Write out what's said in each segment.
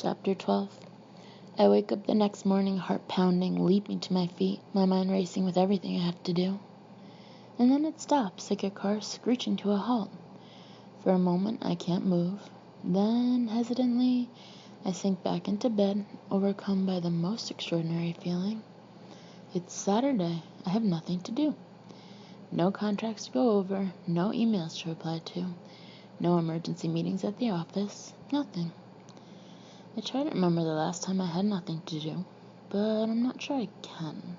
Chapter 12. I wake up the next morning, heart pounding, leaping to my feet, my mind racing with everything I have to do. And then it stops like a car screeching to a halt. For a moment, I can't move. Then, hesitantly, I sink back into bed, overcome by the most extraordinary feeling. It's Saturday. I have nothing to do. No contracts to go over, no emails to reply to, no emergency meetings at the office, nothing. I try to remember the last time I had nothing to do, but I'm not sure I can.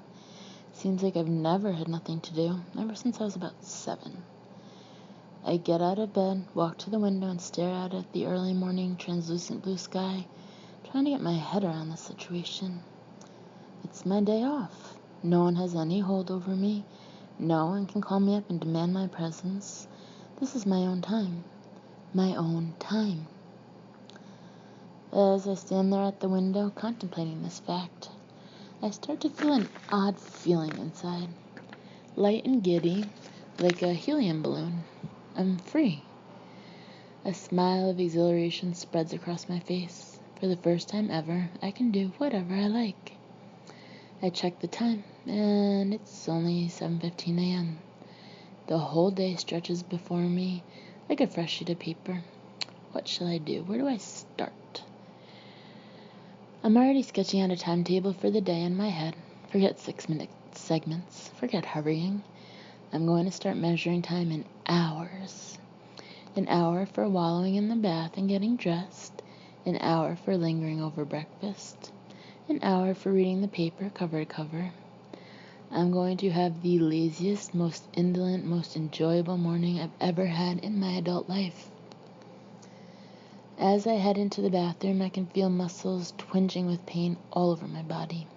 Seems like I've never had nothing to do, ever since I was about 7. I get out of bed, walk to the window, and stare out at the early morning translucent blue sky, trying to get my head around the situation. It's my day off. No one has any hold over me. No one can call me up and demand my presence. This is my own time. My own time. As I stand there at the window, contemplating this fact, I start to feel an odd feeling inside. Light and giddy, like a helium balloon. I'm free. A smile of exhilaration spreads across my face. For the first time ever, I can do whatever I like. I check the time, and it's only 7:15 a.m. The whole day stretches before me like a fresh sheet of paper. What shall I do? Where do I start? I'm already sketching out a timetable for the day in my head. Forget 6-minute segments. Forget hurrying. I'm going to start measuring time in hours. An hour for wallowing in the bath and getting dressed. An hour for lingering over breakfast. An hour for reading the paper cover to cover. I'm going to have the laziest, most indolent, most enjoyable morning I've ever had in my adult life. As I head into the bathroom, I can feel muscles twinging with pain all over my body.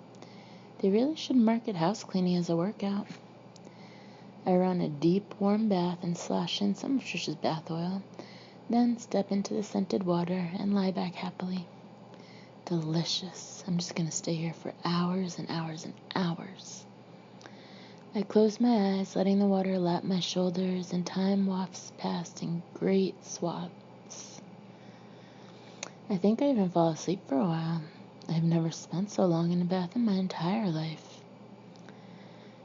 They really should market house cleaning as a workout. I run a deep, warm bath and slosh in some of Trisha's bath oil, then step into the scented water and lie back happily. Delicious. I'm just going to stay here for hours and hours and hours. I close my eyes, letting the water lap my shoulders, and time wafts past in great swaths. I think I even fall asleep for a while. I've never spent so long in a bath in my entire life.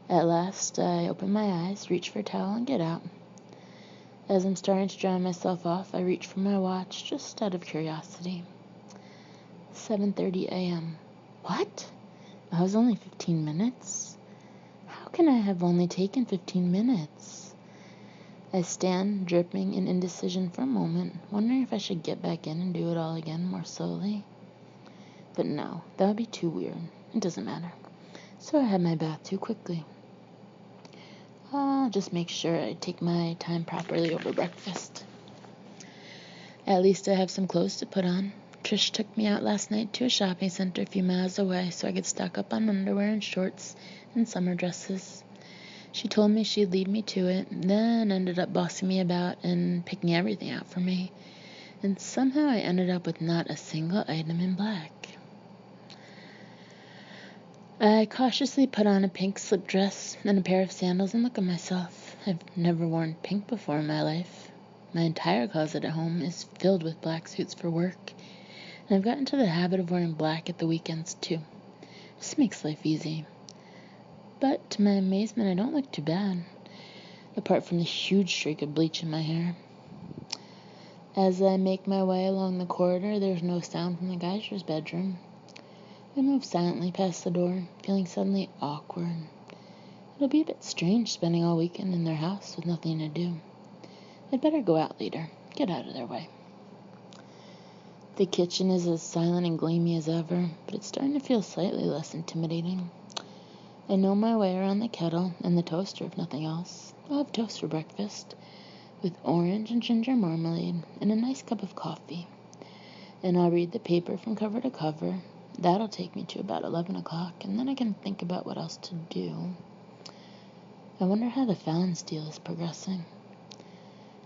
At last, I open my eyes, reach for a towel, and get out. As I'm starting to dry myself off, I reach for my watch, just out of curiosity. 7:30 a.m. What? I was only 15 minutes? How can I have only taken 15 minutes? I stand, dripping in indecision for a moment, wondering if I should get back in and do it all again more slowly. But no, that would be too weird. It doesn't matter. So I had my bath too quickly. I'll just make sure I take my time properly over breakfast. At least I have some clothes to put on. Trish took me out last night to a shopping center a few miles away so I could stock up on underwear and shorts and summer dresses. She told me she'd lead me to it, then ended up bossing me about and picking everything out for me. And somehow I ended up with not a single item in black. I cautiously put on a pink slip dress and a pair of sandals and look at myself. I've never worn pink before in my life. My entire closet at home is filled with black suits for work, and I've gotten into the habit of wearing black at the weekends too. Just makes life easy. But to my amazement, I don't look too bad, apart from the huge streak of bleach in my hair. As I make my way along the corridor, there's no sound from the geyser's bedroom. I move silently past the door, feeling suddenly awkward. It'll be a bit strange spending all weekend in their house with nothing to do. I'd better go out later, get out of their way. The kitchen is as silent and gloomy as ever, but it's starting to feel slightly less intimidating. I know my way around the kettle and the toaster, if nothing else. I'll have toast for breakfast, with orange and ginger marmalade and a nice cup of coffee. And I'll read the paper from cover to cover. That'll take me to about 11 o'clock, and then I can think about what else to do. I wonder how the Fallon's deal is progressing.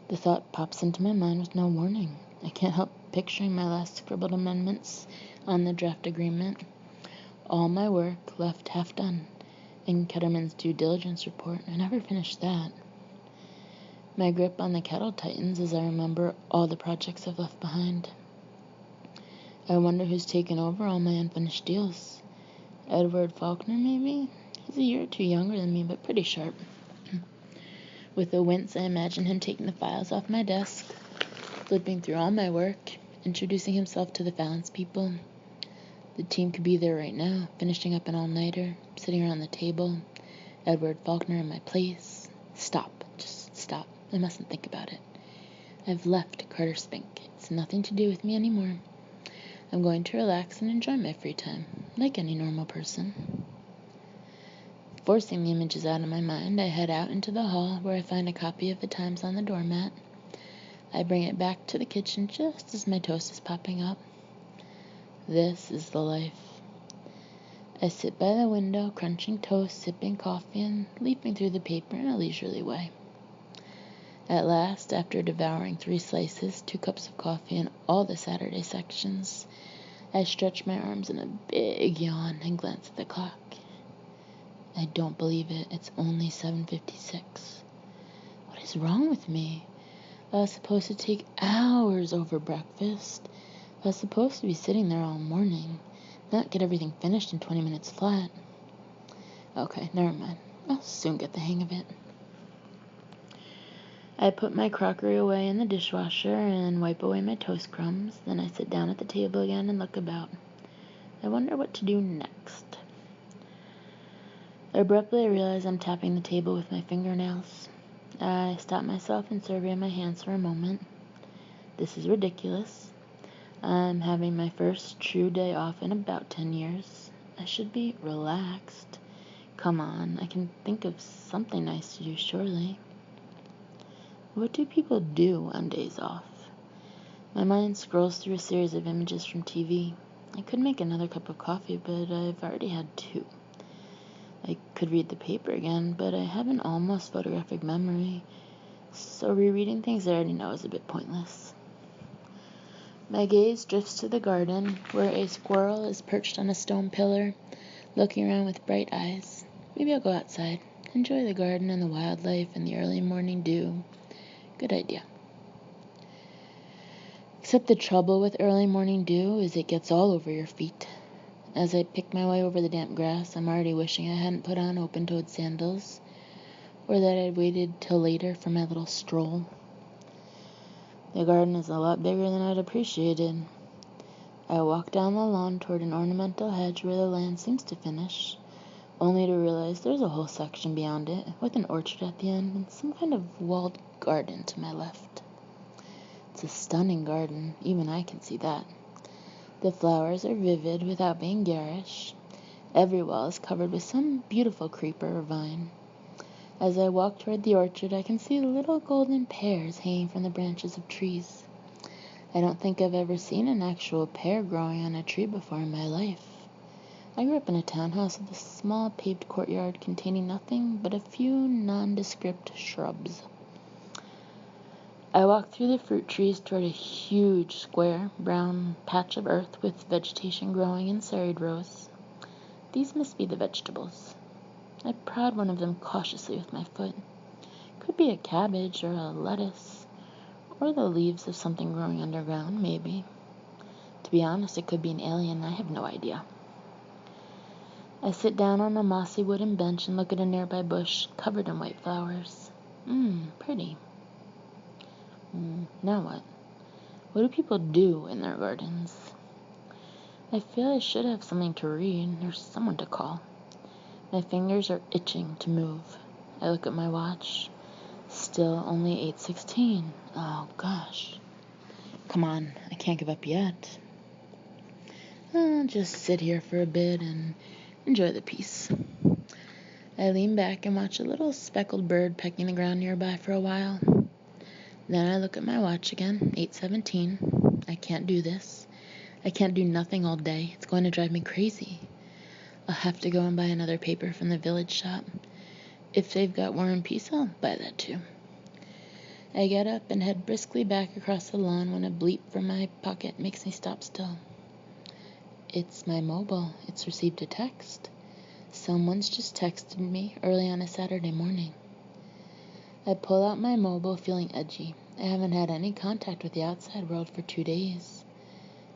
The thought pops into my mind with no warning. I can't help picturing my last scribbled amendments on the draft agreement. All my work left half done. And Ketterman's due diligence report. I never finished that. My grip on the kettle tightens as I remember all the projects I've left behind. I wonder who's taken over all my unfinished deals. Edward Faulkner, maybe? He's a year or two younger than me, but pretty sharp. With a wince, I imagine him taking the files off my desk, flipping through all my work, introducing himself to the Fallon's people. The team could be there right now, finishing up an all-nighter, sitting around the table, Edward Faulkner in my place. Stop. Just stop. I mustn't think about it. I've left Carter Spink. It's nothing to do with me anymore. I'm going to relax and enjoy my free time, like any normal person. Forcing the images out of my mind, I head out into the hall where I find a copy of the Times on the doormat. I bring it back to the kitchen just as my toast is popping up. This is the life. I sit by the window, crunching toast, sipping coffee, and leafing through the paper in a leisurely way. At last, after devouring 3 slices, 2 cups of coffee, and all the Saturday sections, I stretch my arms in a big yawn and glance at the clock. I don't believe it. It's only 7:56. What is wrong with me? I was supposed to take hours over breakfast. I was supposed to be sitting there all morning, not get everything finished in 20 minutes flat. Okay, never mind. I'll soon get the hang of it. I put my crockery away in the dishwasher and wipe away my toast crumbs. Then I sit down at the table again and look about. I wonder what to do next. Abruptly, I realize I'm tapping the table with my fingernails. I stop myself and survey my hands for a moment. This is ridiculous. I'm having my first true day off in about 10 years. I should be relaxed. Come on, I can think of something nice to do, surely. What do people do on days off? My mind scrolls through a series of images from TV. I could make another cup of coffee, but I've already had 2. I could read the paper again, but I have an almost photographic memory, so rereading things I already know is a bit pointless. My gaze drifts to the garden, where a squirrel is perched on a stone pillar, looking around with bright eyes. Maybe I'll go outside, enjoy the garden and the wildlife and the early morning dew. Good idea. Except the trouble with early morning dew is it gets all over your feet. As I pick my way over the damp grass, I'm already wishing I hadn't put on open-toed sandals, or that I'd waited till later for my little stroll. The garden is a lot bigger than I'd appreciated. I walk down the lawn toward an ornamental hedge where the land seems to finish, only to realize there's a whole section beyond it, with an orchard at the end and some kind of walled garden to my left. It's a stunning garden, even I can see that. The flowers are vivid without being garish. Every wall is covered with some beautiful creeper or vine. As I walk toward the orchard, I can see little golden pears hanging from the branches of trees. I don't think I've ever seen an actual pear growing on a tree before in my life. I grew up in a townhouse with a small paved courtyard containing nothing but a few nondescript shrubs. I walk through the fruit trees toward a huge, square, brown patch of earth with vegetation growing in serried rows. These must be the vegetables. I prod one of them cautiously with my foot. Could be a cabbage or a lettuce, or the leaves of something growing underground, maybe. To be honest, it could be an alien. I have no idea. I sit down on a mossy wooden bench and look at a nearby bush covered in white flowers. Pretty. Now what? What do people do in their gardens? I feel I should have something to read or someone to call. My fingers are itching to move. I look at my watch. Still only 8:16. Oh, gosh. Come on, I can't give up yet. I'll just sit here for a bit and enjoy the peace. I lean back and watch a little speckled bird pecking the ground nearby for a while. Then I look at my watch again, 8:17. I can't do this. I can't do nothing all day. It's going to drive me crazy. I'll have to go and buy another paper from the village shop. If they've got War and Peace, I'll buy that too. I get up and head briskly back across the lawn when a bleep from my pocket makes me stop still. It's my mobile. It's received a text. Someone's just texted me early on a Saturday morning. I pull out my mobile feeling edgy. I haven't had any contact with the outside world for 2 days.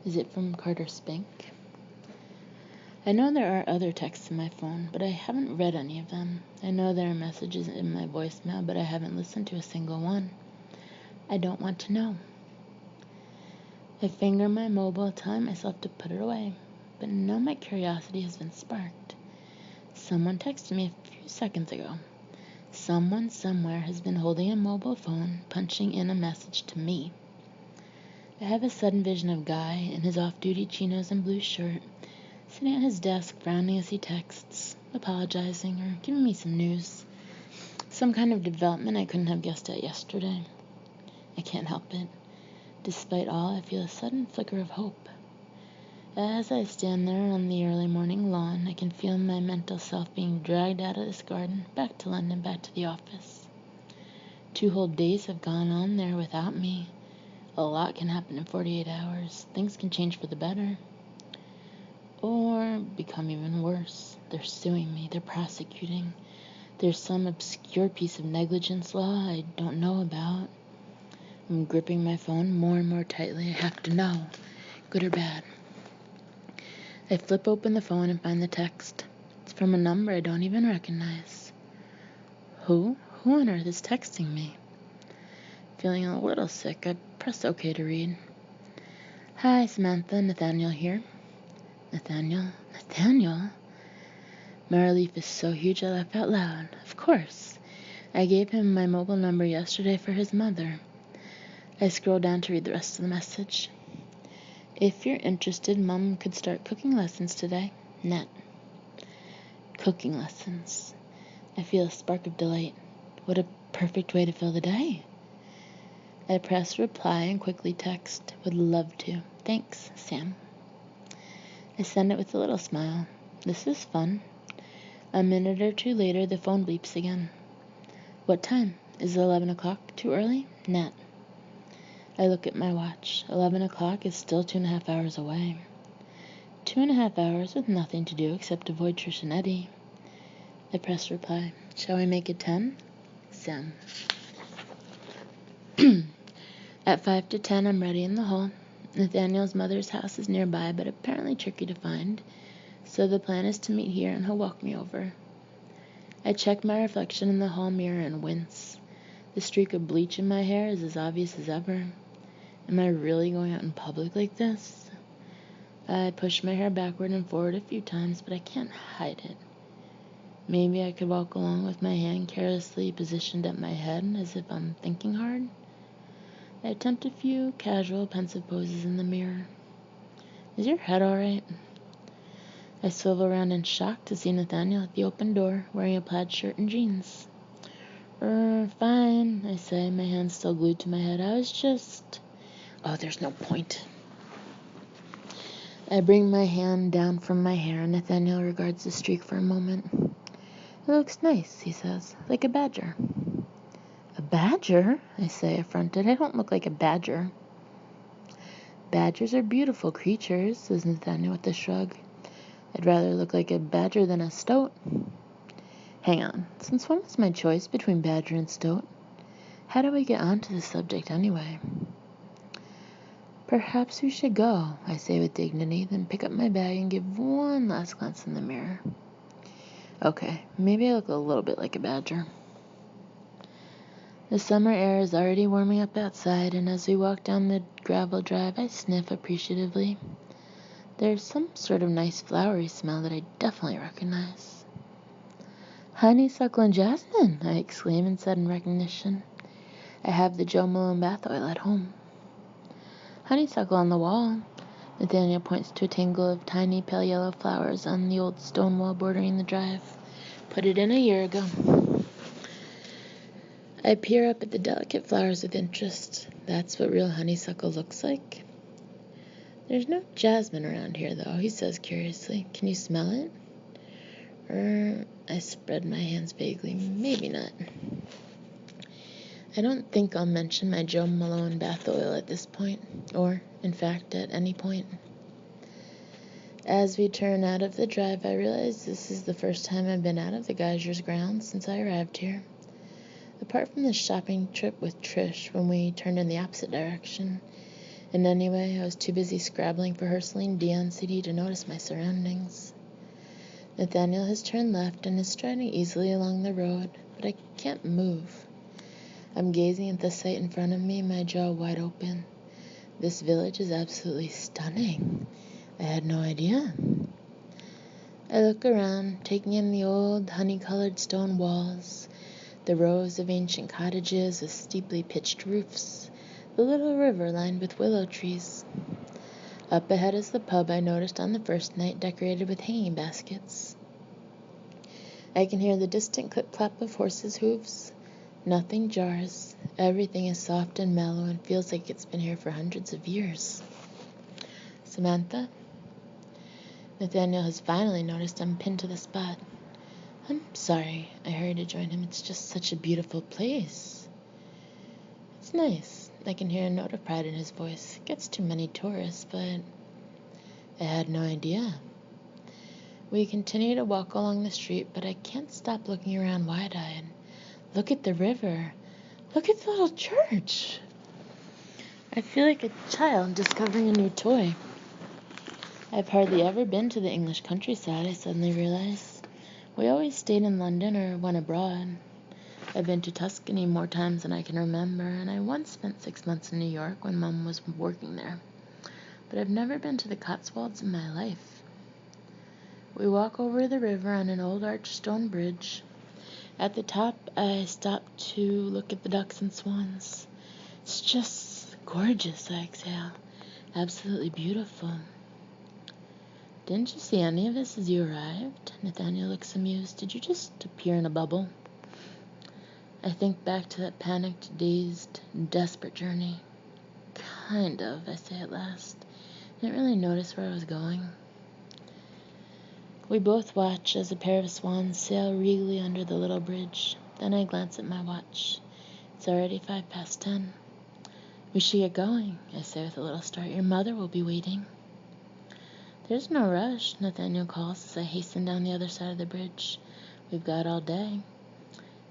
Is it from Carter Spink? I know there are other texts in my phone, but I haven't read any of them. I know there are messages in my voicemail, but I haven't listened to a single one. I don't want to know. I finger my mobile, telling myself to put it away, but now my curiosity has been sparked. Someone texted me a few seconds ago. Someone somewhere has been holding a mobile phone, punching in a message to me. I have a sudden vision of Guy in his off-duty chinos and blue shirt, sitting at his desk frowning as he texts, apologizing or giving me some news. Some kind of development I couldn't have guessed at yesterday. I can't help it. Despite all, I feel a sudden flicker of hope. As I stand there on the early morning lawn, I can feel my mental self being dragged out of this garden, back to London, back to the office. 2 whole days have gone on there without me. A lot can happen in 48 hours. Things can change for the better. Or become even worse. They're suing me. They're prosecuting. There's some obscure piece of negligence law I don't know about. I'm gripping my phone more and more tightly. I have to know, good or bad. I flip open the phone and find the text. It's from a number I don't even recognize. Who? Who on earth is texting me? Feeling a little sick, I press OK to read. Hi, Samantha. Nathaniel here. Nathaniel? My relief is so huge I laugh out loud. Of course. I gave him my mobile number yesterday for his mother. I scroll down to read the rest of the message. If you're interested, Mom could start cooking lessons today. Net. Cooking lessons. I feel a spark of delight. What a perfect way to fill the day. I press reply and quickly text, would love to. Thanks, Sam. I send it with a little smile. This is fun. A minute or two later, the phone bleeps again. What time? Is it 11 o'clock? Too early? Net. I look at my watch. 11 o'clock is still 2.5 hours away. 2.5 hours with nothing to do except avoid Trish and Eddie. I press reply. Shall we make it 10? Sam. At 5 to 10, I'm ready in the hall. Nathaniel's mother's house is nearby, but apparently tricky to find, so the plan is to meet here and he'll walk me over. I check my reflection in the hall mirror and wince. The streak of bleach in my hair is as obvious as ever. Am I really going out in public like this? I push my hair backward and forward a few times, but I can't hide it. Maybe I could walk along with my hand carelessly positioned at my head as if I'm thinking hard. I attempt a few casual, pensive poses in the mirror. Is your head all right? I swivel around in shock to see Nathaniel at the open door, wearing a plaid shirt and jeans. Fine, I say, my hand still glued to my head. I was just... Oh, there's no point. I bring my hand down from my hair, and Nathaniel regards the streak for a moment. It looks nice, he says, like a badger. A badger? I say, affronted. I don't look like a badger. Badgers are beautiful creatures, says Nathaniel with a shrug. I'd rather look like a badger than a stoat. Hang on, since when was my choice between badger and stoat? How do we get onto the subject anyway? Perhaps we should go, I say with dignity, then pick up my bag and give one last glance in the mirror. Okay, maybe I look a little bit like a badger. The summer air is already warming up outside, and as we walk down the gravel drive, I sniff appreciatively. There's some sort of nice flowery smell that I definitely recognize. Honeysuckle and jasmine, I exclaim in sudden recognition. I have the Joe Malone bath oil at home. Honeysuckle on the wall. Nathaniel points to a tangle of tiny pale yellow flowers on the old stone wall bordering the drive. Put it in a year ago. I peer up at the delicate flowers with interest. That's what real honeysuckle looks like. There's no jasmine around here, though, he says curiously. Can you smell it? I spread my hands vaguely. Maybe not. I don't think I'll mention my Joe Malone bath oil at this point, or, in fact, at any point. As we turn out of the drive, I realize this is the first time I've been out of the Geysers grounds since I arrived here. Apart from the shopping trip with Trish when we turned in the opposite direction, And anyway, I was too busy scrabbling for her Celine Dion CD to notice my surroundings. Nathaniel has turned left and is striding easily along the road, but I can't move. I'm gazing at the sight in front of me, my jaw wide open. This village is absolutely stunning. I had no idea. I look around, taking in the old honey-colored stone walls, the rows of ancient cottages with steeply pitched roofs, the little river lined with willow trees. Up ahead is the pub I noticed on the first night, decorated with hanging baskets. I can hear the distant clip-clop of horses' hooves. Nothing jars. Everything is soft and mellow and feels like it's been here for hundreds of years. Samantha? Nathaniel has finally noticed I'm pinned to the spot. I'm sorry, I hurry to join him. It's just such a beautiful place. It's nice. I can hear a note of pride in his voice. Gets too many tourists, but I had no idea. We continue to walk along the street, but I can't stop looking around wide-eyed. Look at the river. Look at the little church. I feel like a child discovering a new toy. I've hardly ever been to the English countryside, I suddenly realize. We always stayed in London or went abroad. I've been to Tuscany more times than I can remember, and I once spent 6 months in New York when Mum was working there. But I've never been to the Cotswolds in my life. We walk over the river on an old arched stone bridge. At the top, I stop to look at the ducks and swans. It's just gorgeous, I exhale. Absolutely beautiful. Didn't you see any of us as you arrived? Nathaniel looks amused. Did you just appear in a bubble? I think back to that panicked, dazed, desperate journey. Kind of, I say at last. Didn't really notice where I was going. We both watch as a pair of swans sail regally under the little bridge. Then I glance at my watch. It's already 10:05. We should get going, I say with a little start. Your mother will be waiting. There's no rush, Nathaniel calls as I hasten down the other side of the bridge. We've got all day.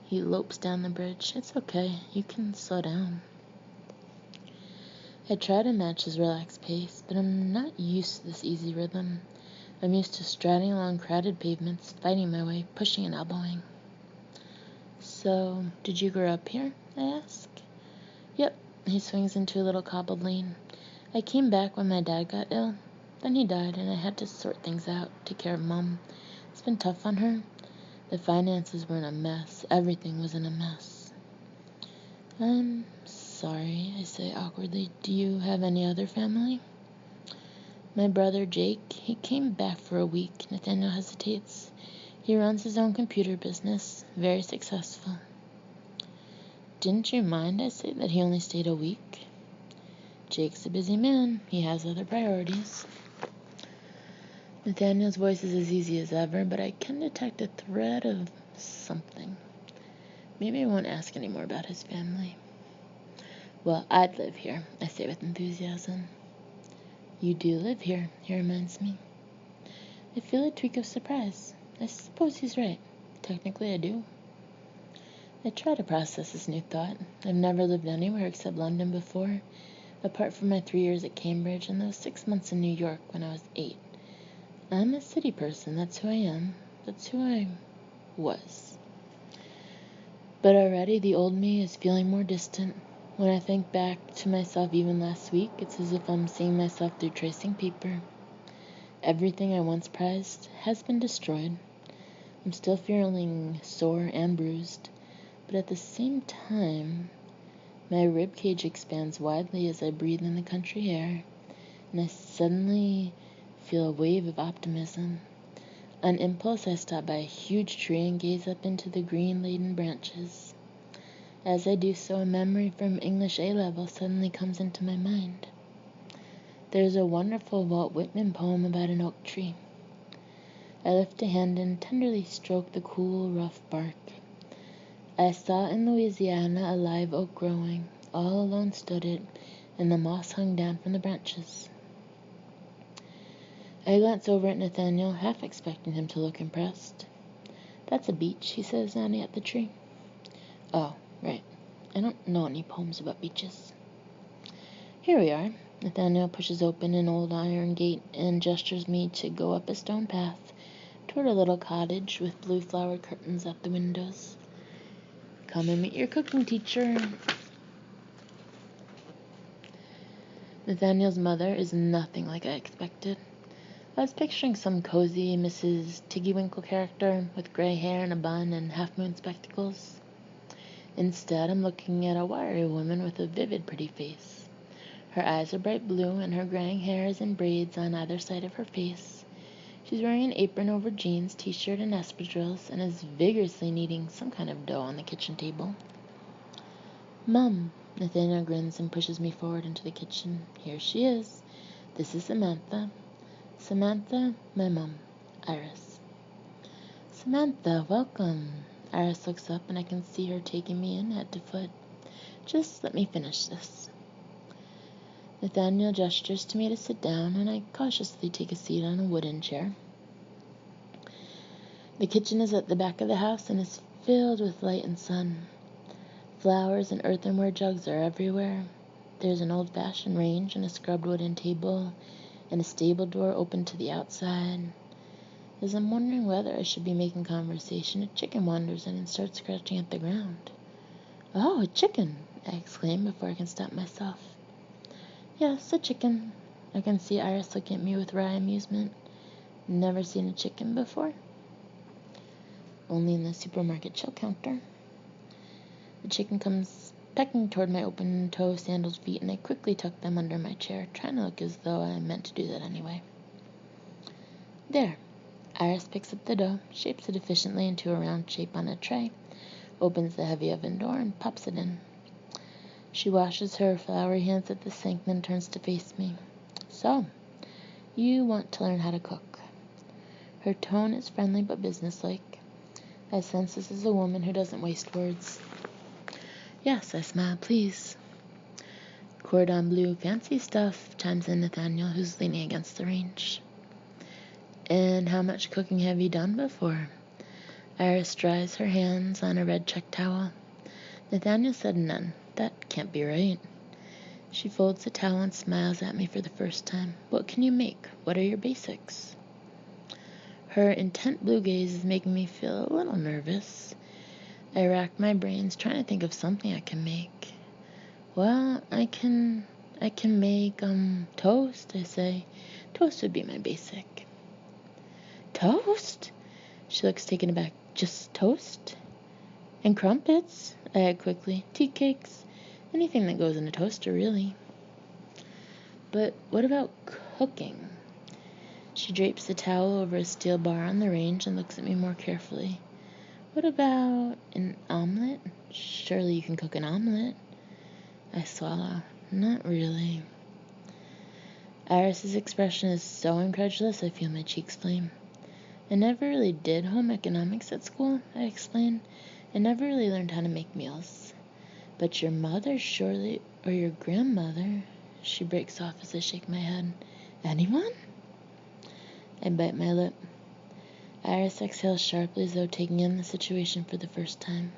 He lopes down the bridge. It's okay. You can slow down. I try to match his relaxed pace, but I'm not used to this easy rhythm. I'm used to striding along crowded pavements, fighting my way, pushing and elbowing. So, did you grow up here? I ask. Yep. He swings into a little cobbled lane. I came back when my dad got ill. Then he died, and I had to sort things out, take care of Mum. It's been tough on her. The finances were in a mess. Everything was in a mess. I'm sorry, I say awkwardly. Do you have any other family? My brother Jake, he came back for a week. Nathaniel hesitates. He runs his own computer business, very successful. Didn't you mind, I say, that he only stayed a week? Jake's a busy man. He has other priorities. Nathaniel's voice is as easy as ever, but I can detect a thread of something. Maybe I won't ask any more about his family. Well, I'd live here, I say with enthusiasm. You do live here, he reminds me. I feel a tweak of surprise. I suppose he's right. Technically, I do. I try to process this new thought. I've never lived anywhere except London before, apart from my 3 years at Cambridge and those 6 months in New York when I was 8. I'm a city person. That's who I am. That's who I was. But already the old me is feeling more distant. When I think back to myself even last week, it's as if I'm seeing myself through tracing paper. Everything I once prized has been destroyed. I'm still feeling sore and bruised, but at the same time, my rib cage expands widely as I breathe in the country air, and I suddenly feel a wave of optimism. On impulse, I stop by a huge tree and gaze up into the green-laden branches. As I do so, a memory from English A-level suddenly comes into my mind. There's a wonderful Walt Whitman poem about an oak tree. I lift a hand and tenderly stroke the cool, rough bark. I saw in Louisiana a live oak growing. All alone stood it, and the moss hung down from the branches. I glance over at Nathaniel, half expecting him to look impressed. That's a beech, he says, nodding at the tree. Oh, right. I don't know any poems about beeches. Here we are. Nathaniel pushes open an old iron gate and gestures me to go up a stone path toward a little cottage with blue flowered curtains at the windows. Come and meet your cooking teacher. Nathaniel's mother is nothing like I expected. I was picturing some cozy Mrs. Tiggywinkle character with gray hair and a bun and half-moon spectacles. Instead, I'm looking at a wiry woman with a vivid, pretty face. Her eyes are bright blue, and her graying hair is in braids on either side of her face. She's wearing an apron over jeans, t-shirt, and espadrilles, and is vigorously kneading some kind of dough on the kitchen table. Mom, Nathaniel grins and pushes me forward into the kitchen. Here she is. This is Samantha. Samantha, my mom, Iris. Samantha, welcome. Iris looks up, and I can see her taking me in head to foot. Just let me finish this. Nathaniel gestures to me to sit down, and I cautiously take a seat on a wooden chair. The kitchen is at the back of the house and is filled with light and sun. Flowers and earthenware jugs are everywhere. There's an old-fashioned range and a scrubbed wooden table, and a stable door open to the outside. As I'm wondering whether I should be making conversation, a chicken wanders in and starts scratching at the ground. Oh, a chicken! I exclaim before I can stop myself. Yes, a chicken. I can see Iris looking at me with wry amusement. Never seen a chicken before? Only in the supermarket chill counter. The chicken comes pecking toward my open-toe sandaled feet, and I quickly tuck them under my chair, trying to look as though I meant to do that anyway. There. Iris picks up the dough, shapes it efficiently into a round shape on a tray, opens the heavy oven door, and pops it in. She washes her floury hands at the sink, then turns to face me. So, you want to learn how to cook. Her tone is friendly but businesslike. I sense this is a woman who doesn't waste words. Yes, I smile, please. Cordon bleu, fancy stuff, chimes in Nathaniel, who's leaning against the range. And how much cooking have you done before? Iris dries her hands on a red check towel. Nathaniel said none. That can't be right. She folds the towel and smiles at me for the first time. What can you make? What are your basics? Her intent blue gaze is making me feel a little nervous. I rack my brains trying to think of something I can make. Well, I can make, toast, I say. Toast would be my basic. Toast? She looks taken aback. Just toast? And crumpets, I add quickly. Tea cakes. Anything that goes in a toaster, really. But what about cooking? She drapes the towel over a steel bar on the range and looks at me more carefully. What about an omelet? Surely you can cook an omelet. I swallow. Not really. Iris's expression is so incredulous I feel my cheeks flame. I never really did home economics at school, I explain. I never really learned how to make meals. But your mother surely, or your grandmother, she breaks off as I shake my head. Anyone? I bite my lip. Iris exhales sharply as though taking in the situation for the first time.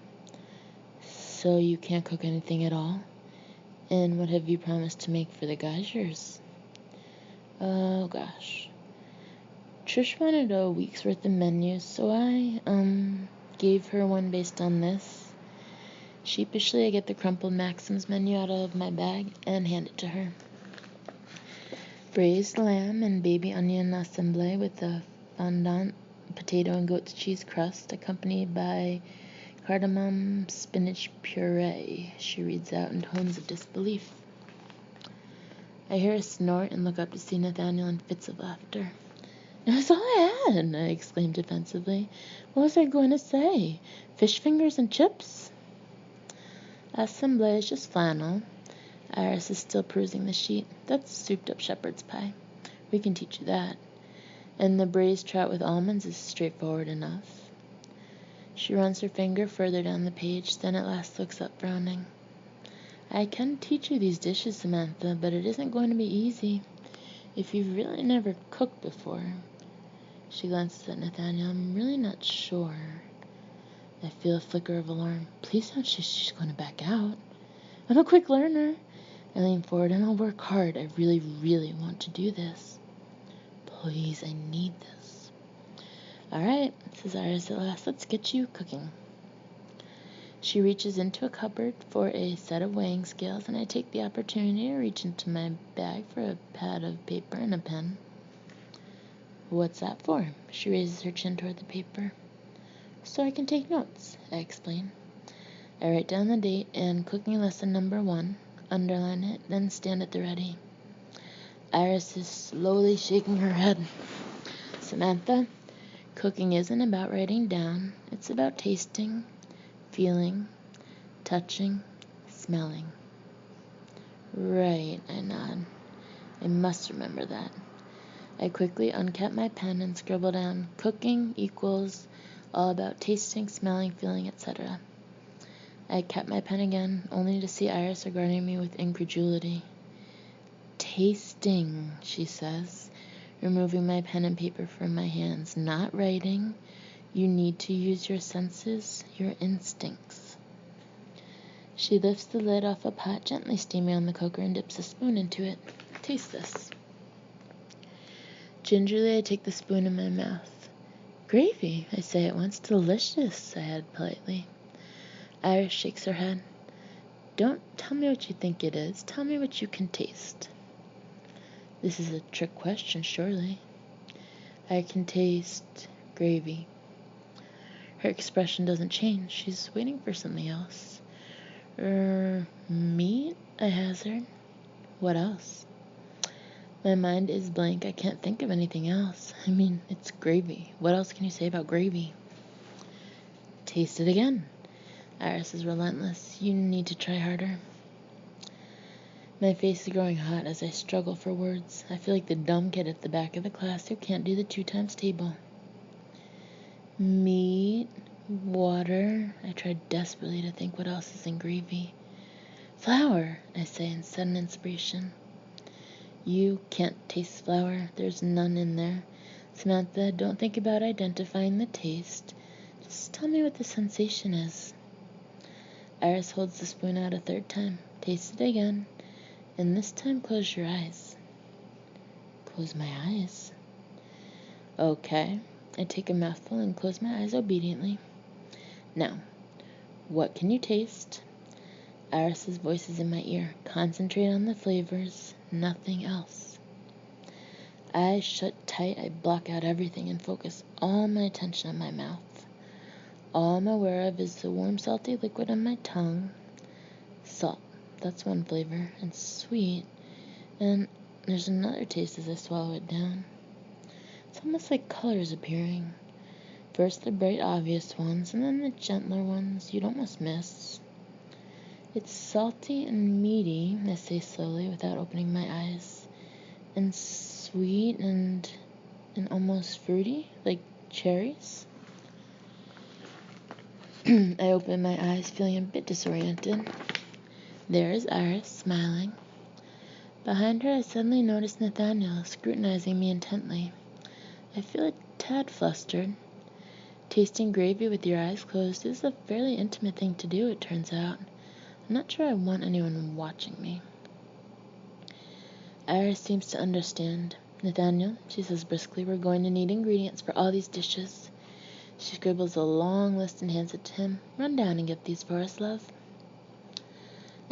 So you can't cook anything at all? And what have you promised to make for the geysers? Oh gosh. Trish wanted a week's worth of menus, so I, gave her one based on this. Sheepishly, I get the crumpled Maxim's menu out of my bag and hand it to her. Braised lamb and baby onion assemblée with a fondant potato and goat's cheese crust, accompanied by cardamom spinach puree, she reads out in tones of disbelief. I hear a snort and look up to see Nathaniel in fits of laughter. That's all I had, I exclaimed defensively. What was I going to say? Fish fingers and chips? Assemblée is just flannel. Iris is still perusing the sheet. That's souped-up shepherd's pie. We can teach you that. And the braised trout with almonds is straightforward enough. She runs her finger further down the page, then at last looks up, frowning. I can teach you these dishes, Samantha, but it isn't going to be easy. If you've really never cooked before. She glances at Nathaniel. I'm really not sure. I feel a flicker of alarm. Please don't she's going to back out. I'm a quick learner. I lean forward and I'll work hard. I really, really want to do this. Please, I need this. All right, says Iris at last. Let's get you cooking. She reaches into a cupboard for a set of weighing scales, and I take the opportunity to reach into my bag for a pad of paper and a pen. What's that for? She raises her chin toward the paper. So I can take notes, I explain. I write down the date and cooking lesson number 1, underline it, then stand at the ready. Iris is slowly shaking her head. Samantha, cooking isn't about writing down. It's about tasting, feeling, touching, smelling. Right, I nod. I must remember that. I quickly uncap my pen and scribble down cooking equals all about tasting, smelling, feeling, etc. I cap my pen again, only to see Iris regarding me with incredulity. Tasting, she says, removing my pen and paper from my hands. Not writing. You need to use your senses, your instincts. She lifts the lid off a pot gently steaming on the cooker and dips a spoon into it. Taste this. Gingerly, I take the spoon in my mouth. Gravy, I say at once. Delicious, I add politely. Iris shakes her head. Don't tell me what you think it is. Tell me what you can taste. This is a trick question, surely. I can taste gravy. Her expression doesn't change. She's waiting for something else. Meat? I hazard. What else? My mind is blank. I can't think of anything else. I mean, it's gravy. What else can you say about gravy? Taste it again. Iris is relentless. You need to try harder. My face is growing hot as I struggle for words. I feel like the dumb kid at the back of the class who can't do the 2 times table. Meat, water. I try desperately to think what else is in gravy. Flour, I say in sudden inspiration. You can't taste flour. There's none in there. Samantha, don't think about identifying the taste. Just tell me what the sensation is. Iris holds the spoon out a 3rd time. Taste it again. And this time close your eyes. Close my eyes. Okay. I take a mouthful and close my eyes obediently. Now, what can you taste? Iris's voice is in my ear. Concentrate on the flavors, nothing else. Eyes shut tight, I block out everything and focus all my attention on my mouth. All I'm aware of is the warm, salty liquid on my tongue. Salt, that's one flavor, and sweet. And there's another taste as I swallow it down. It's almost like colors appearing. First the bright, obvious ones, and then the gentler ones you'd almost miss. It's salty and meaty, I say slowly without opening my eyes, and sweet and almost fruity, like cherries. I open my eyes, feeling a bit disoriented. There is Iris, smiling. Behind her, I suddenly notice Nathaniel, scrutinizing me intently. I feel a tad flustered. Tasting gravy with your eyes closed is a fairly intimate thing to do, it turns out. I'm not sure I want anyone watching me. Iris seems to understand. Nathaniel, she says briskly, we're going to need ingredients for all these dishes. She scribbles a long list and hands it to him. Run down and get these for us, love.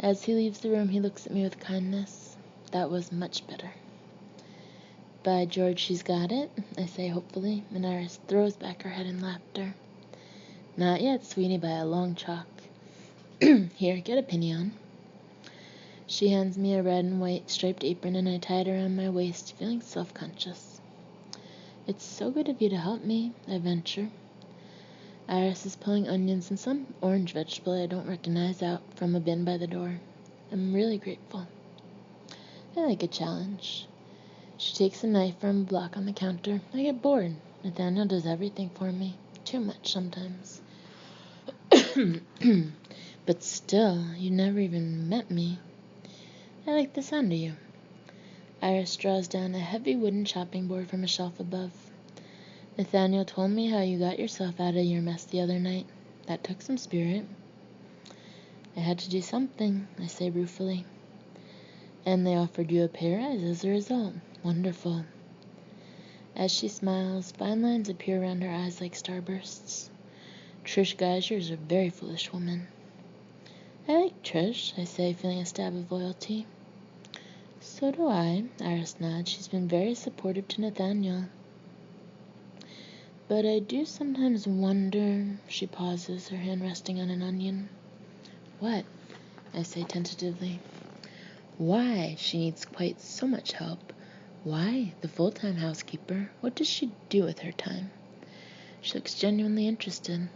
As he leaves the room, he looks at me with kindness. That was much better. By George, she's got it, I say hopefully, and Iris throws back her head in laughter. Not yet, sweetie, by a long chalk. Here, get a pinny. She hands me a red and white striped apron, and I tie it around my waist, feeling self-conscious. It's so good of you to help me, I venture. Iris is pulling onions and some orange vegetable I don't recognize out from a bin by the door. I'm really grateful. I like a challenge. She takes a knife from a block on the counter. I get bored. Nathaniel does everything for me. Too much sometimes. But still, you never even met me. I like the sound of you. Iris draws down a heavy wooden chopping board from a shelf above. Nathaniel told me how you got yourself out of your mess the other night. That took some spirit. I had to do something, I say ruefully. And they offered you a pay rise as a result. Wonderful. As she smiles, fine lines appear around her eyes like starbursts. Trish Geyser is a very foolish woman. I like Trish, I say, feeling a stab of loyalty. So do I, Iris nods. She's been very supportive to Nathaniel. But I do sometimes wonder, she pauses, her hand resting on an onion. What? I say tentatively. Why she needs quite so much help. Why the full-time housekeeper? What does she do with her time? She looks genuinely interested.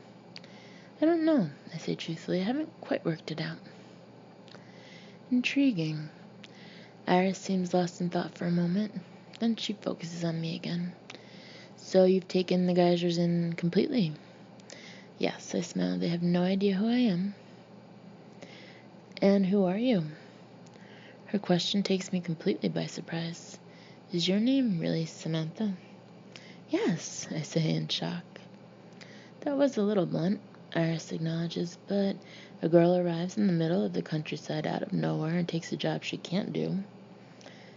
I don't know, I say truthfully. I haven't quite worked it out. Intriguing. Iris seems lost in thought for a moment. Then she focuses on me again. So you've taken the Geysers in completely? Yes, I smile. They have no idea who I am. And who are you? Her question takes me completely by surprise. Is your name really Samantha? Yes, I say in shock. That was a little blunt, Iris acknowledges, but a girl arrives in the middle of the countryside out of nowhere and takes a job she can't do.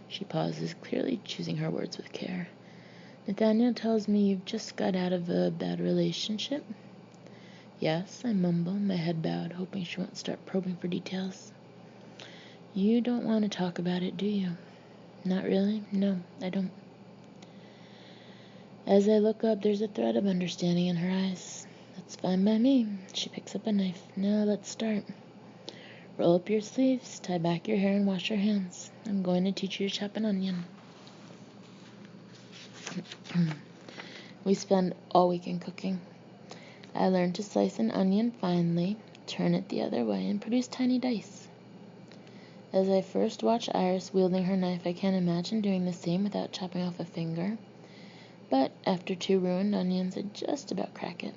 She pauses, clearly choosing her words with care. Nathaniel tells me you've just got out of a bad relationship. Yes, I mumble, my head bowed, hoping she won't start probing for details. You don't want to talk about it, do you? Not really? No, I don't. As I look up, there's a thread of understanding in her eyes. That's fine by me. She picks up a knife. Now let's start. Roll up your sleeves, tie back your hair, and wash your hands. I'm going to teach you to chop an onion. We spend all weekend cooking. I learned to slice an onion finely, turn it the other way, and produce tiny dice. As I first watch Iris wielding her knife, I can't imagine doing the same without chopping off a finger. But after 2 ruined onions, I just about crack it.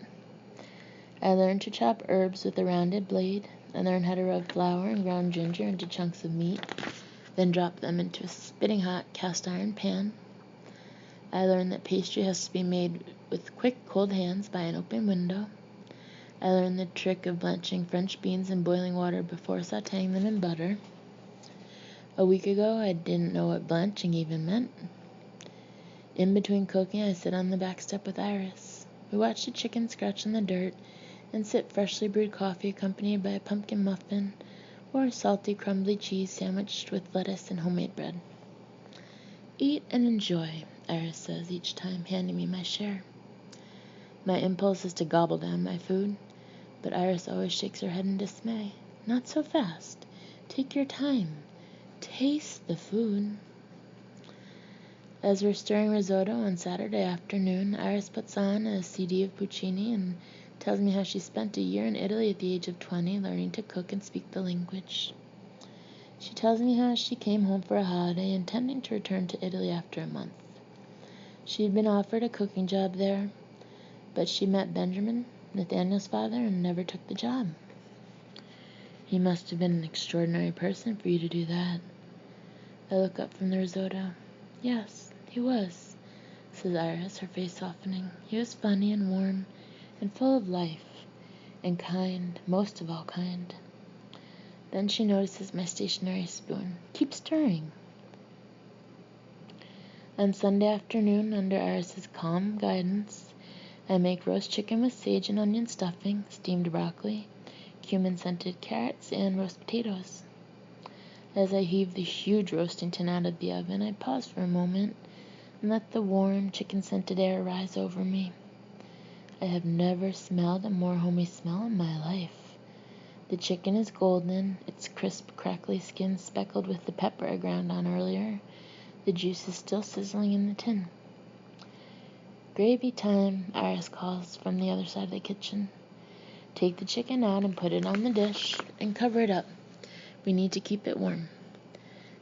I learned to chop herbs with a rounded blade. I learned how to rub flour and ground ginger into chunks of meat, then drop them into a spitting hot cast iron pan. I learned that pastry has to be made with quick, cold hands by an open window. I learned the trick of blanching French beans in boiling water before sautéing them in butter. A week ago, I didn't know what blanching even meant. In between cooking, I sit on the back step with Iris. We watch the chicken scratch in the dirt and sip freshly brewed coffee accompanied by a pumpkin muffin or a salty, crumbly cheese sandwiched with lettuce and homemade bread. Eat and enjoy, Iris says each time, handing me my share. My impulse is to gobble down my food, but Iris always shakes her head in dismay. Not so fast. Take your time. Taste the food. As we're stirring risotto on Saturday afternoon, Iris puts on a CD of Puccini and tells me how she spent a year in Italy at the age of 20 learning to cook and speak the language. She tells me how she came home for a holiday intending to return to Italy after a month. She had been offered a cooking job there, but she met Benjamin, Nathaniel's father, and never took the job. He must have been an extraordinary person for you to do that. I look up from the risotto. Yes, he was, says Iris, her face softening. He was funny and warm and full of life, and kind, most of all kind. Then she notices my stationary spoon. Keep stirring. On Sunday afternoon, under Iris's calm guidance, I make roast chicken with sage and onion stuffing, steamed broccoli, cumin-scented carrots, and roast potatoes. As I heave the huge roasting tin out of the oven, I pause for a moment and let the warm, chicken-scented air rise over me. I have never smelled a more homey smell in my life. The chicken is golden, its crisp, crackly skin speckled with the pepper I ground on earlier. The juice is still sizzling in the tin. Gravy time, Iris calls from the other side of the kitchen. Take the chicken out and put it on the dish and cover it up. We need to keep it warm.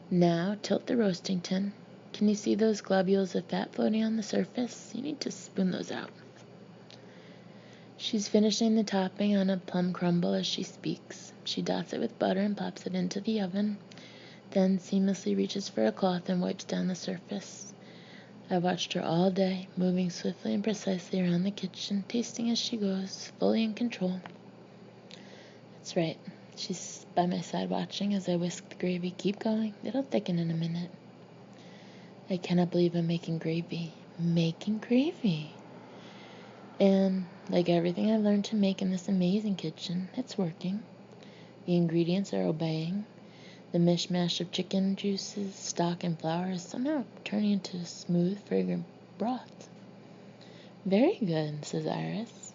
Now tilt the roasting tin. Can you see those globules of fat floating on the surface? You need to spoon those out. She's finishing the topping on a plum crumble as she speaks. She dots it with butter and pops it into the oven, then seamlessly reaches for a cloth and wipes down the surface. I've watched her all day, moving swiftly and precisely around the kitchen, tasting as she goes, fully in control. That's right. She's by my side watching as I whisk the gravy. Keep going. It'll thicken in a minute. I cannot believe I'm making gravy. Making gravy. And like everything I've learned to make in this amazing kitchen, it's working. The ingredients are obeying. The mishmash of chicken juices, stock, and flour is somehow turning into smooth, fragrant broth. Very good, says Iris.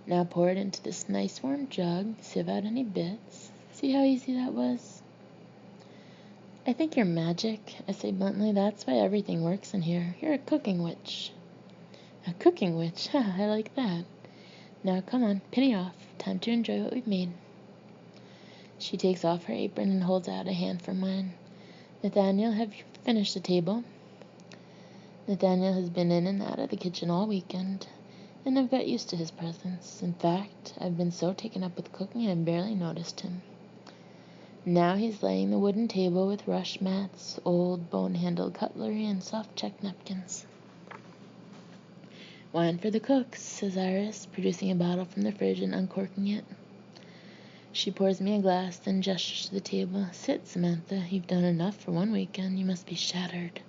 Now pour it into this nice warm jug, sieve out any bits. See how easy that was? I think you're magic, I say bluntly. That's why everything works in here. You're a cooking witch. A cooking witch? Ha, I like that. Now come on, penny off. Time to enjoy what we've made. She takes off her apron and holds out a hand for mine. Nathaniel, have you finished the table? Nathaniel has been in and out of the kitchen all weekend, and I've got used to his presence. In fact, I've been so taken up with cooking I've barely noticed him. Now he's laying the wooden table with rush mats, old bone-handled cutlery, and soft check napkins. Wine for the cooks, says Iris, producing a bottle from the fridge and uncorking it. She pours me a glass, then gestures to the table. Sit, Samantha. You've done enough for one weekend. You must be shattered.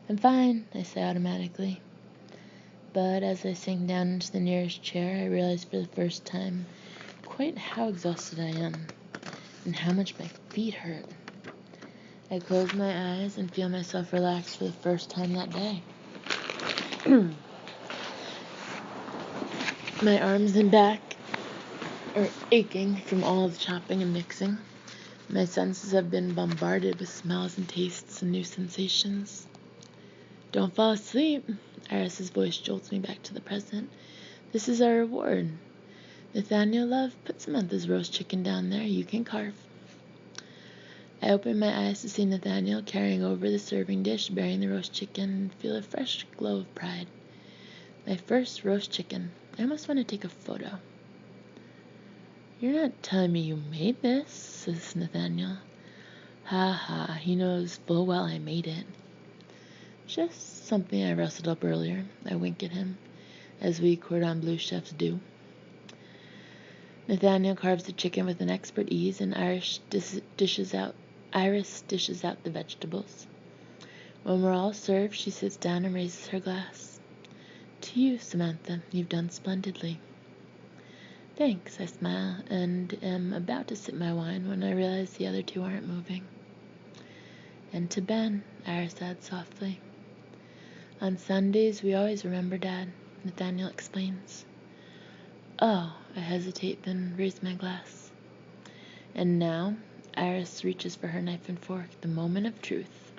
I'm fine, I say automatically. But as I sink down into the nearest chair, I realize for the first time quite how exhausted I am and how much my feet hurt. I close my eyes and feel myself relax for the first time that day. My arms and back are aching from all the chopping and mixing. My senses have been bombarded with smells and tastes and new sensations. Don't fall asleep. Iris's voice jolts me back to the present. This is our reward. Nathaniel, love, put Samantha's roast chicken down there. You can carve. I open my eyes to see Nathaniel carrying over the serving dish, bearing the roast chicken, and feel a fresh glow of pride. My first roast chicken. I almost want to take a photo. You're not telling me you made this, says Nathaniel. Ha ha, he knows full well I made it. Just something I rustled up earlier. I wink at him, as we cordon bleu chefs do. Nathaniel carves the chicken with an expert ease, and Iris dishes out the vegetables. When we're all served, she sits down and raises her glass. To you, Samantha, you've done splendidly. Thanks, I smile, and am about to sip my wine when I realize the other two aren't moving. And to Ben, Iris adds softly. On Sundays, we always remember Dad, Nathaniel explains. Oh, I hesitate, then raise my glass. And now, Iris reaches for her knife and fork, the moment of truth.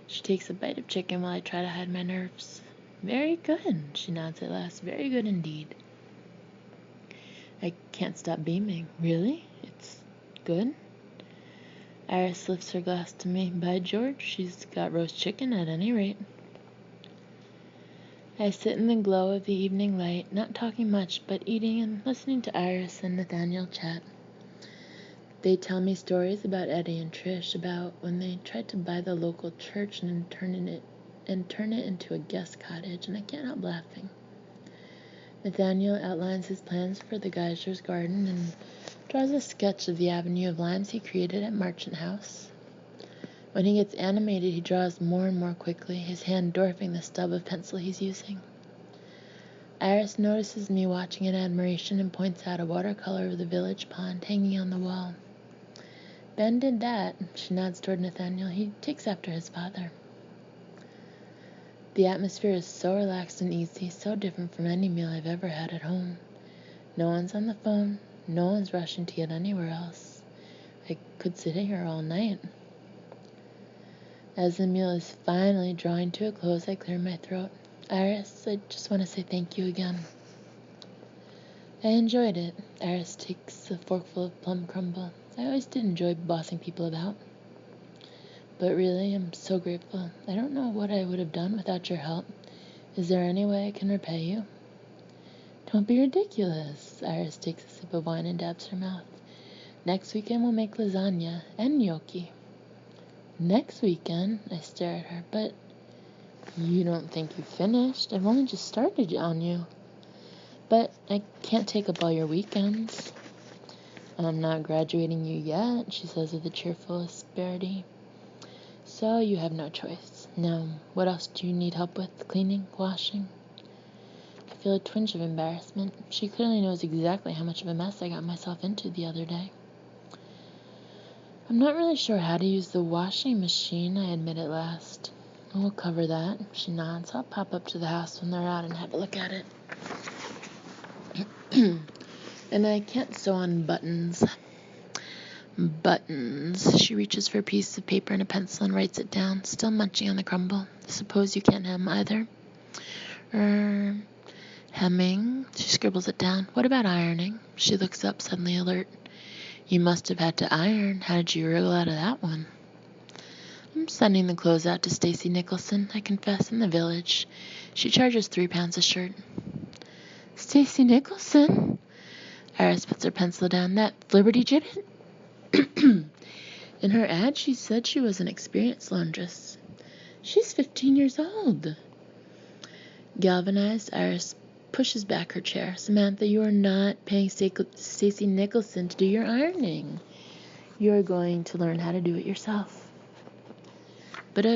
She takes a bite of chicken while I try to hide my nerves. Very good, she nods at last. Very good indeed. I can't stop beaming. Really? It's good? Iris lifts her glass to me. By George, she's got roast chicken at any rate. I sit in the glow of the evening light, not talking much, but eating and listening to Iris and Nathaniel chat. They tell me stories about Eddie and Trish, about when they tried to buy the local church and turn it into a guest cottage, and I can't help laughing. Nathaniel outlines his plans for the Geyser's garden and draws a sketch of the avenue of limes he created at Marchant House. When he gets animated, he draws more and more quickly, his hand dwarfing the stub of pencil he's using. Iris notices me watching in admiration and points out a watercolor of the village pond hanging on the wall. Ben did that, she nods toward Nathaniel. He takes after his father. The atmosphere is so relaxed and easy, so different from any meal I've ever had at home. No one's on the phone, no one's rushing to get anywhere else. I could sit here all night. As the meal is finally drawing to a close, I clear my throat. Iris, I just want to say thank you again. I enjoyed it. Iris takes a forkful of plum crumble. I always did enjoy bossing people about. But really, I'm so grateful. I don't know what I would have done without your help. Is there any way I can repay you? Don't be ridiculous. Iris takes a sip of wine and dabs her mouth. Next weekend we'll make lasagna and gnocchi. Next weekend? I stare at her. But you don't think you've finished? I've only just started on you. But I can't take up all your weekends. I'm not graduating you yet, she says with a cheerful asperity. So you have no choice. Now, what else do you need help with? Cleaning? Washing? I feel a twinge of embarrassment. She clearly knows exactly how much of a mess I got myself into the other day. I'm not really sure how to use the washing machine, I admit at last. We'll cover that. She nods. I'll pop up to the house when they're out and have a look at it. And I can't sew on buttons. Buttons. She reaches for a piece of paper and a pencil and writes it down, still munching on the crumble. Suppose you can't hem either? Hemming. She scribbles it down. What about ironing? She looks up, suddenly alert. You must have had to iron. How did you wriggle out of that one? I'm sending the clothes out to Stacy Nicholson, I confess, in the village. She charges 3 pounds a shirt. Stacy Nicholson? Iris puts her pencil down. That Liberty Gibbet? In her ad, she said she was an experienced laundress. She's 15 years old. Galvanized, Iris pushes back her chair. Samantha, you are not paying Stacy Nicholson to do your ironing. You are going to learn how to do it yourself. But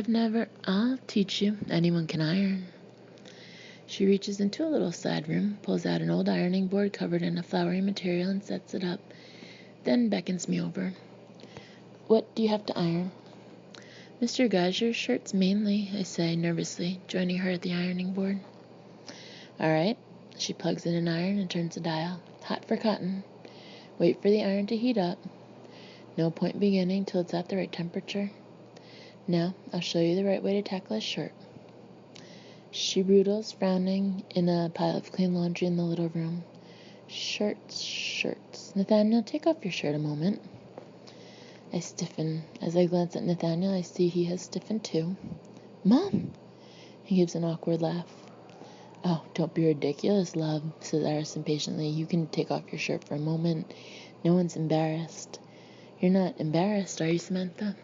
I'll teach you. Anyone can iron. She reaches into a little side room, pulls out an old ironing board covered in a flowery material and sets it up, then beckons me over. What do you have to iron? Mr. Geyser's shirts mainly, I say nervously, joining her at the ironing board. All right. She plugs in an iron and turns the dial. Hot for cotton. Wait for the iron to heat up. No point beginning till it's at the right temperature. Now, I'll show you the right way to tackle a shirt. She broodles, frowning, in a pile of clean laundry in the little room. Shirts. Nathaniel, take off your shirt a moment. I stiffen. As I glance at Nathaniel, I see he has stiffened too. Mom! He gives an awkward laugh. Oh, don't be ridiculous, love, says Iris impatiently. You can take off your shirt for a moment. No one's embarrassed. You're not embarrassed, are you, Samantha?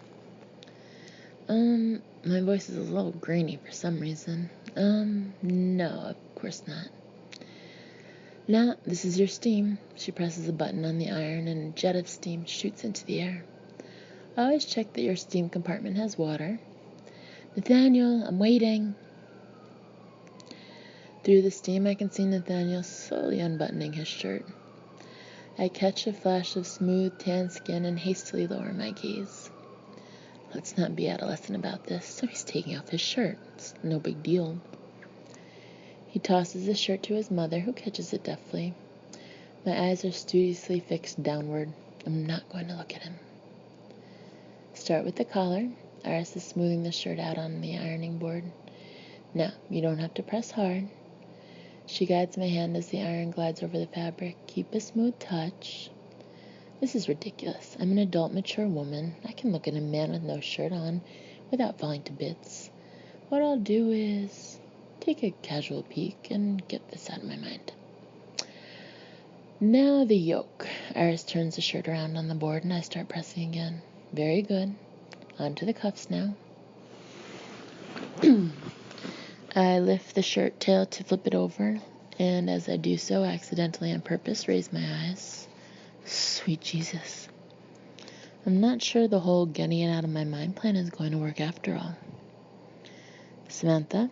My voice is a little grainy for some reason. No, of course not. Now, this is your steam. She presses a button on the iron and a jet of steam shoots into the air. Always check that your steam compartment has water. Nathaniel, I'm waiting. Through the steam, I can see Nathaniel slowly unbuttoning his shirt. I catch a flash of smooth, tan skin and hastily lower my gaze. Let's not be adolescent about this. So he's taking off his shirt. It's no big deal. He tosses his shirt to his mother, who catches it deftly. My eyes are studiously fixed downward. I'm not going to look at him. Start with the collar. Iris is smoothing the shirt out on the ironing board. Now, you don't have to press hard. She guides my hand as the iron glides over the fabric. Keep a smooth touch. This is ridiculous. I'm an adult, mature woman. I can look at a man with no shirt on without falling to bits. What I'll do is take a casual peek and get this out of my mind. Now the yoke. Iris turns the shirt around on the board and I start pressing again. Very good. On to the cuffs now. I lift the shirt tail to flip it over, and as I do so, accidentally on purpose, raise my eyes. Sweet Jesus. I'm not sure the whole getting it out of my mind plan is going to work after all. Samantha?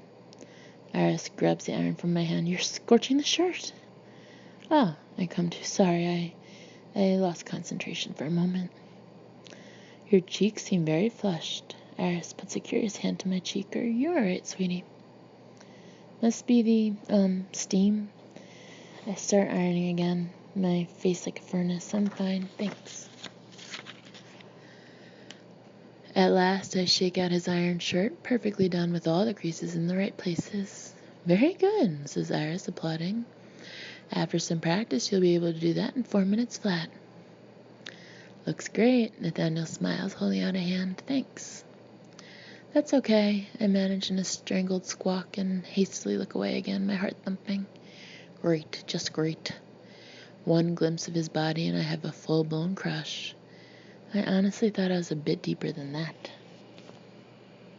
Iris grabs the iron from my hand. You're scorching the shirt. Ah, I come to. Sorry, I lost concentration for a moment. Your cheeks seem very flushed. Iris puts a curious hand to my cheek. Are you all right, sweetie? Must be the, steam. I start ironing again. My face like a furnace. I'm fine, thanks. At last, I shake out his iron shirt, perfectly done with all the creases in the right places. Very good, says Iris, applauding. After some practice, you'll be able to do that in 4 minutes flat. Looks great, Nathaniel smiles, holding out a hand. Thanks. That's okay, I manage in a strangled squawk and hastily look away again, my heart thumping. Great, just great. One glimpse of his body and I have a full-blown crush. I honestly thought I was a bit deeper than that.